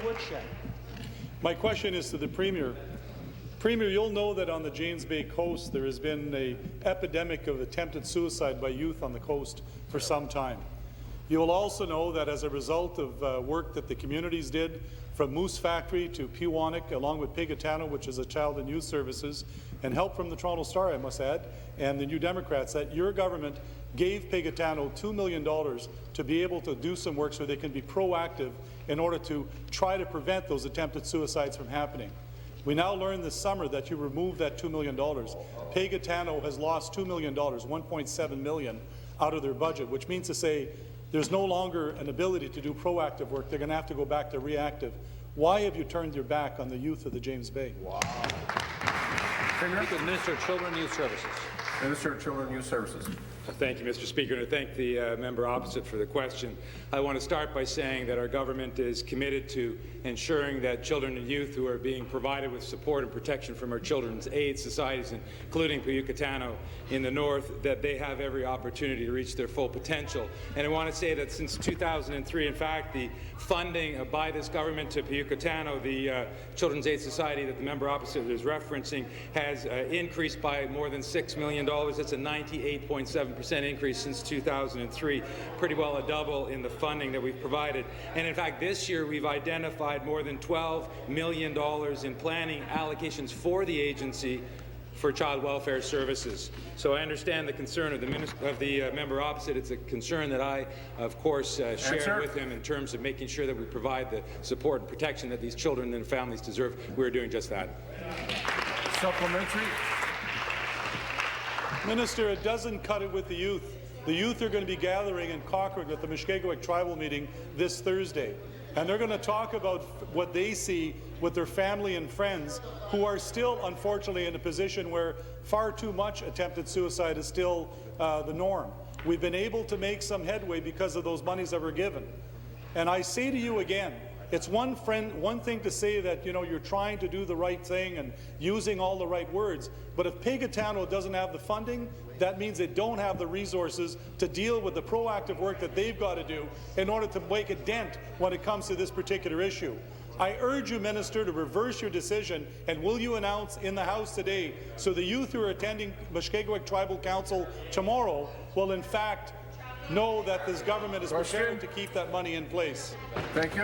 woodshed. My question is to the Premier. Premier, you'll know that on the James Bay coast there has been an epidemic of attempted suicide by youth on the coast for some time. You will also know that as a result of work that the communities did, from Moose Factory to Pewanik, along with Pigotano, which is a child and youth services, and help from the Toronto Star, I must add, and the New Democrats, that your government gave Pigotano $2 million to be able to do some work so they can be proactive in order to try to prevent those attempted suicides from happening. We now learned this summer that you removed that $2 million. Pigotano has lost $2 million, $1.7 million, out of their budget, which means to say there's no longer an ability to do proactive work. They're going to have to go back to reactive. Why have you turned your back on the youth of the James Bay? Wow. Minister of Children and Youth Services. Minister of Children and Youth Services. Thank you, Mr. Speaker, and I thank the member opposite for the question. I want to start by saying that our government is committed to ensuring that children and youth who are being provided with support and protection from our children's aid societies, including Puyucatano in the north, that they have every opportunity to reach their full potential. And I want to say that since 2003, in fact, the funding by this government to Puyucatano, the Children's Aid Society that the member opposite is referencing, has increased by more than $6 million. That's a 98.7% increase since 2003, pretty well a double in the funding that we've provided. And in fact, this year we've identified more than $12 million in planning allocations for the agency for child welfare services. So I understand the concern of the member opposite. It's a concern that I, of course, share with him in terms of making sure that we provide the support and protection that these children and families deserve. We're doing just that. Supplementary. Minister, it doesn't cut it with the youth. The youth are going to be gathering in Cochrane at the Mushkegowuk tribal meeting this Thursday, and they're going to talk about what they see with their family and friends who are still, unfortunately, in a position where far too much attempted suicide is still the norm. We've been able to make some headway because of those monies that were given. And I say to you again, it's one thing to say that you're trying to do the right thing and using all the right words, but if Pigotano doesn't have the funding, that means they don't have the resources to deal with the proactive work that they've got to do in order to make a dent when it comes to this particular issue. I urge you, Minister, to reverse your decision, and will you announce in the House today so the youth who are attending Mushkegowuk Tribal Council tomorrow will in fact know that this government is prepared to keep that money in place. Thank you.